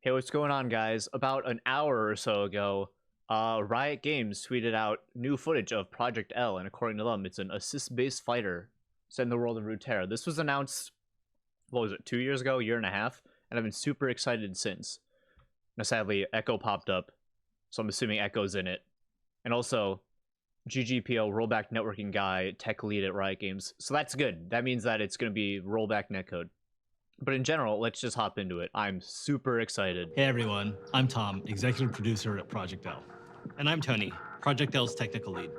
Hey, what's going on, guys? About an hour or so ago, Riot Games tweeted out new footage of Project L, and according to them, it's an assist-based fighter set in the world of Runeterra. This was announced, what was it, 2 years ago, year and a half, and I've been super excited since. Now, sadly, Echo popped up, so I'm assuming Echo's in it. And also, GGPO, rollback networking guy, tech lead at Riot Games. So that's good. That means that it's going to be rollback netcode. But in general, let's just hop into it. I'm super excited. Hey everyone, I'm Tom, executive producer at Project L. And I'm Tony, Project L's technical lead.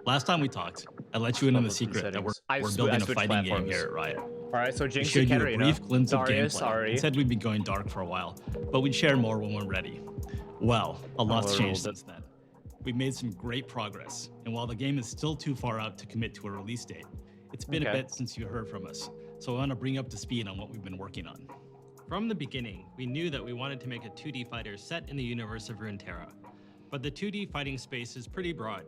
Last time we talked, I let you in on the secret that we're building a fighting game here at Riot. Alright, so Jinx We and showed you a brief glimpse of Darius, gameplay and said we'd be going dark for a while, but we'd share more when we're ready. Well, a lot's changed since then. We've made some great progress, and while the game is still too far out to commit to a release date, it's been a bit since you heard from us, so I want to bring up to speed on what we've been working on. From the beginning, we knew that we wanted to make a 2D fighter set in the universe of Runeterra, but the 2D fighting space is pretty broad.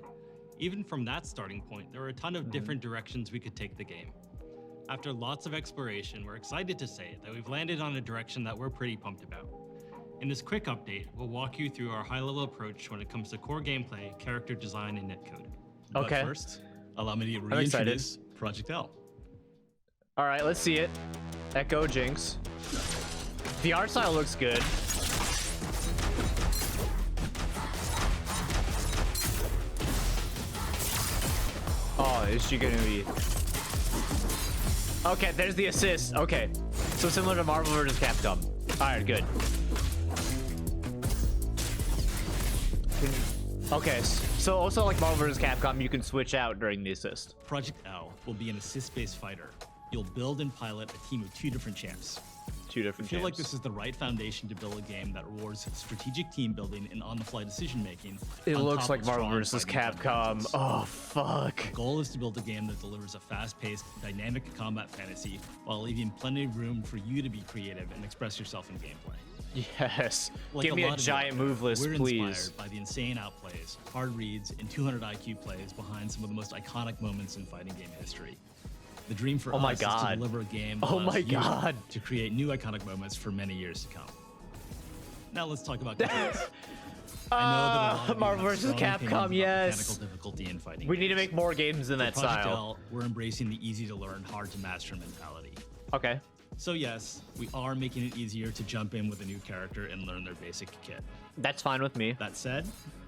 Even from that starting point, there were a ton of different directions we could take the game. After lots of exploration, we're excited to say that we've landed on a direction that we're pretty pumped about. In this quick update, we'll walk you through our high-level approach when it comes to core gameplay, character design, and netcode. But first, allow me to reintroduce Project L. Alright, let's see it. Echo, Jinx. The art style looks good. Oh, is she gonna be... Okay, there's the assist. Okay. So similar to Marvel vs. Capcom. Alright, good. Okay, so also like Marvel vs. Capcom, you can switch out during the assist. Project L will be an assist-based fighter. You'll build and pilot a team of two different champs. I feel like this is the right foundation to build a game that rewards strategic team building and on-the-fly decision-making. It looks like Marvel vs. Capcom. Oh, fuck. The goal is to build a game that delivers a fast-paced, dynamic combat fantasy while leaving plenty of room for you to be creative and express yourself in gameplay. Yes. Like Give me a giant move list, we're please. Inspired by the insane outplays, hard reads, and 200 IQ plays behind some of the most iconic moments in fighting game history. The dream for us is to deliver a game that allows you to create new iconic moments for many years to come. Now let's talk about games. I know that Marvel vs. Capcom, yes. Difficulty in fighting we need to make more games in that Project style. L, we're embracing the easy to learn, hard to master mentality. Okay. So yes, we are making it easier to jump in with a new character and learn their basic kit. That's fine with me. That said,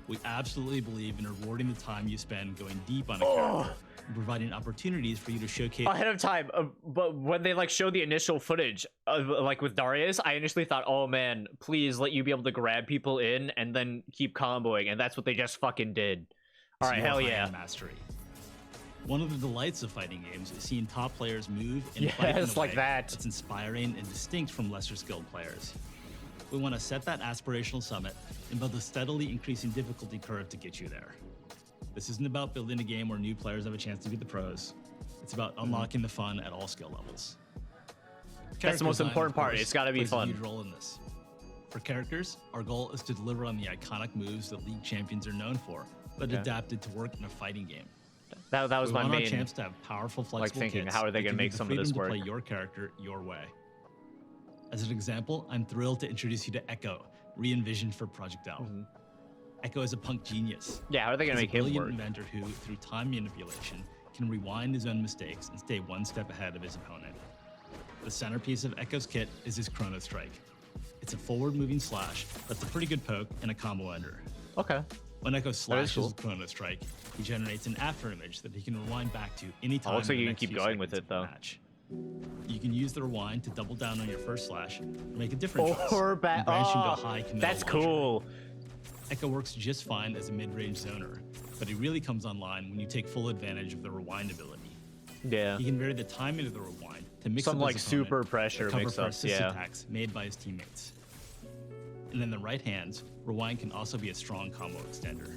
we absolutely believe in rewarding the time you spend going deep on a character and providing opportunities for you to showcase ahead of time. But when they like show the initial footage, like with Darius, I initially thought, oh man, please let you be able to grab people in and then keep comboing, and that's what they just fucking did. All right, hell yeah. Mastery. One of the delights of fighting games is seeing top players move and fight in a like way that. that's inspiring and distinct from lesser skilled players. We want to set that aspirational summit and build a steadily increasing difficulty curve to get you there. This isn't about building a game where new players have a chance to be the pros. It's about unlocking the fun at all skill levels. That's the most important part. It's got to be fun. A huge role in this. For characters, our goal is to deliver on the iconic moves that League champions are known for, but adapted to work in a fighting game. That was my main. We want our champs to have powerful, flexible thinking, kits how are they going to make some of this work? To play your character your way. As an example, I'm thrilled to introduce you to Echo, re-envisioned for Project L. Echo is a punk genius. Yeah, how are they going to make him work? He's a brilliant inventor who, through time manipulation, can rewind his own mistakes and stay one step ahead of his opponent. The centerpiece of Echo's kit is his Chrono Strike. It's a forward-moving slash that's a pretty good poke and a combo ender. Okay. When Echo slashes with Chrono Strike, he generates an after image that he can rewind back to anytime. Also, you can keep going with it, though. Match. You can use the rewind to double down on your first slash or make a different choice. Or back. That's cool. Echo works just fine as a mid-range zoner, but he really comes online when you take full advantage of the rewind ability. Yeah. He can vary the timing of the rewind to mix some up like super pressure mix-ups, attacks made by his teammates. And in the right hands, rewind can also be a strong combo extender.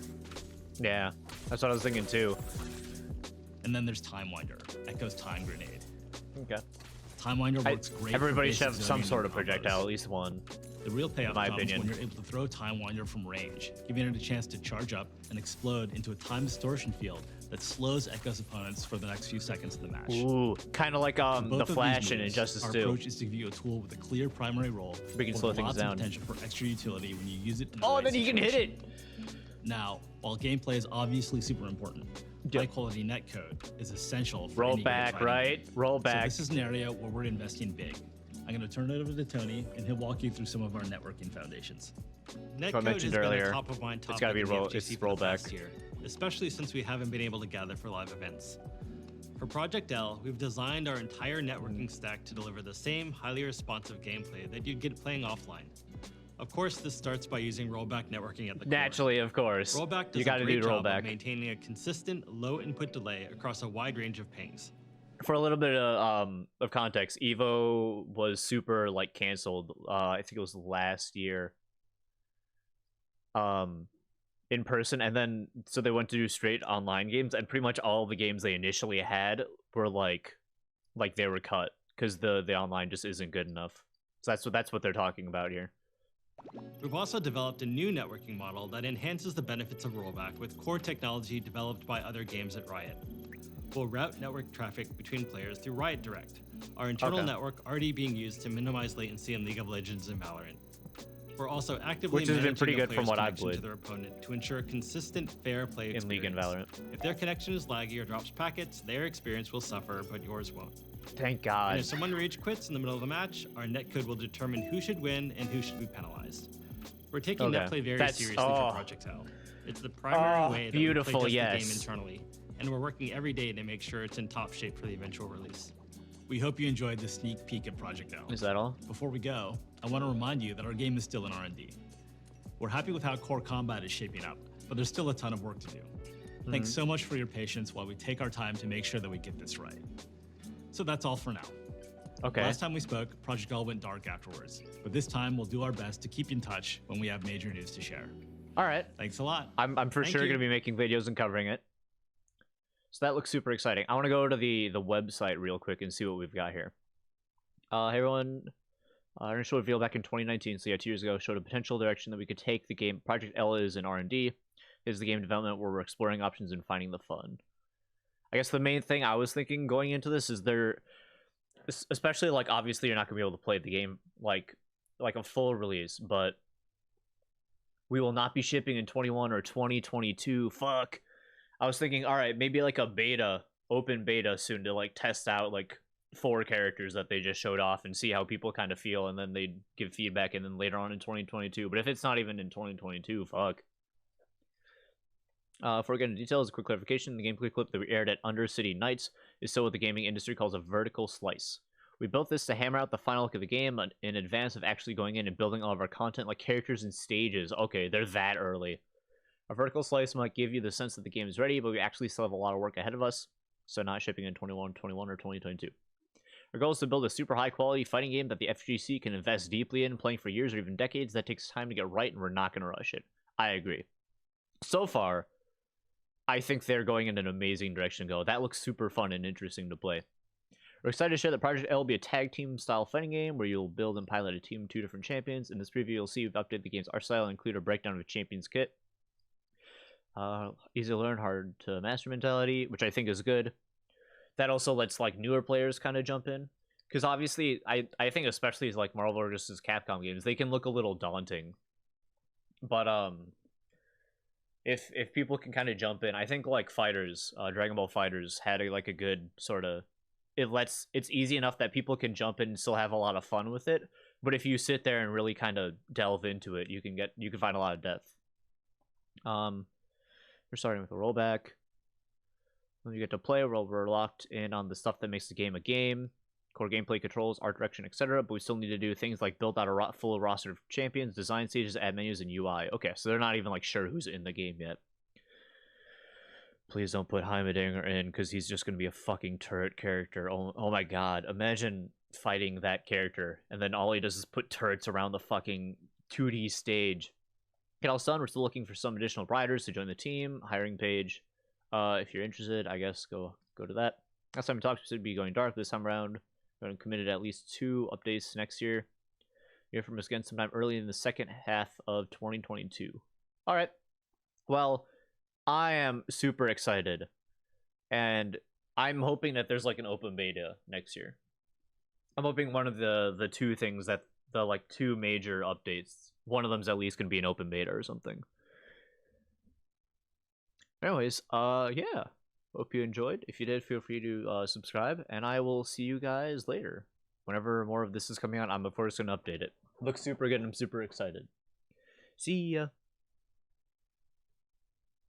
Yeah, that's what I was thinking too. And then there's Time Winder, Echo's time grenade. Okay. Time Winder works great. Everybody should have some sort of projectile, at least one. The real payoff comes when you're able to throw Time Wander from range, giving it a chance to charge up and explode into a time distortion field that slows Echo's opponents for the next few seconds of the match. Ooh, kind of like the Flash in Injustice 2. Our approach is to give you a tool with a clear primary role, we can slow things down. Potential for extra utility when you use it in then you can hit it. Now, while gameplay is obviously super important, high-quality netcode is essential for roll back, right? Roll back. So this is an area where we're investing big. I'm going to turn it over to Tony, and he'll walk you through some of our networking foundations. Netcode has been a top-of-mind topic. It's got to be rollback year, especially since we haven't been able to gather for live events. For Project L, we've designed our entire networking stack to deliver the same highly responsive gameplay that you'd get playing offline. Of course, this starts by using rollback networking at the core. Naturally, of course. Rollback does a great job of maintaining a consistent low input delay across a wide range of pings. For a little bit of context, Evo was super like canceled. I think it was last year. In person, and then so they went to do straight online games, and pretty much all the games they initially had were like they were cut because the online just isn't good enough. So that's what they're talking about here. We've also developed a new networking model that enhances the benefits of rollback with core technology developed by other games at Riot. We'll route network traffic between players through Riot Direct, our internal network already being used to minimize latency in League of Legends and Valorant. We're also actively which has been pretty good from what I've played to their opponent to ensure consistent, fair play experience. In League and Valorant. If their connection is laggy or drops packets, their experience will suffer, but yours won't. Thank God. And if someone rage quits in the middle of the match, our netcode will determine who should win and who should be penalized. We're taking netplay very seriously for Project L. It's the primary way that we play test the game internally, and we're working every day to make sure it's in top shape for the eventual release. We hope you enjoyed the sneak peek at Project L. Is that all? Before we go, I want to remind you that our game is still in R&D. We're happy with how core combat is shaping up, but there's still a ton of work to do. Thanks so much for your patience while we take our time to make sure that we get this right. So that's all for now. Okay. Last time we spoke, Project L went dark afterwards, but this time we'll do our best to keep in touch when we have major news to share. All right. Thanks a lot. I'm for sure going to be making videos and covering it. So that looks super exciting. I want to go to the website real quick and see what we've got here. Hey everyone. Our initial reveal back in 2019, so yeah, 2 years ago, showed a potential direction that we could take the game. Project L is in R&D. Is the game development where we're exploring options and finding the fun. I guess the main thing I was thinking going into this is especially like obviously you're not gonna be able to play the game like a full release, but we will not be shipping in 21 or 2022. Fuck. I was thinking, all right, maybe like a beta, open beta soon to like test out like 4 characters that they just showed off and see how people kind of feel, and then they'd give feedback, and then later on in 2022. But if it's not even in 2022, fuck. Before we get into details, a quick clarification. The gameplay clip that we aired at Undercity Nights is still what the gaming industry calls a vertical slice. We built this to hammer out the final look of the game in advance of actually going in and building all of our content, like characters and stages. Okay, they're that early. A vertical slice might give you the sense that the game is ready, but we actually still have a lot of work ahead of us, so not shipping in 21, or 2022. Our goal is to build a super high-quality fighting game that the FGC can invest deeply in, playing for years or even decades. That takes time to get right, and we're not going to rush it. I agree. So far, I think they're going in an amazing direction to go. That looks super fun and interesting to play. We're excited to share that Project L will be a tag team style fighting game where you'll build and pilot a team of 2 different champions. In this preview, you'll see we've updated the game's art style and include a breakdown of a champion's kit. Easy to learn, hard to master mentality, which I think is good. That also lets like newer players kind of jump in, because obviously I think especially like Marvel vs. Capcom games, they can look a little daunting. But if people can kind of jump in, I think like Fighters, Dragon Ball Fighters had a good sort of, it's easy enough that people can jump in and still have a lot of fun with it. But if you sit there and really kind of delve into it, you can find a lot of depth. We're starting with a rollback. When you get to play, we're locked in on the stuff that makes the game a game, core gameplay controls, art direction, etc. But we still need to do things like build out a full roster of champions, design stages, add menus, and UI. Okay, so they're not even like sure who's in the game yet. Please don't put Heimerdinger in, because he's just gonna be a fucking turret character. Oh my god, imagine fighting that character, and then all he does is put turrets around the fucking 2D stage. Get all done. We're still looking for some additional riders to join the team. Hiring page. If you're interested, I guess go to that. Last time we talked, we should be going dark. This time around, we're committed at least 2 updates next year. Hear from us again sometime early in the second half of 2022. All right. Well, I am super excited, and I'm hoping that there's like an open beta next year. I'm hoping one of the two things that the like two major updates, one of them's at least gonna be an open beta or something. Anyways, yeah. Hope you enjoyed. If you did, feel free to subscribe, and I will see you guys later. Whenever more of this is coming out, I'm of course gonna update it. Looks super good, and I'm super excited. See ya.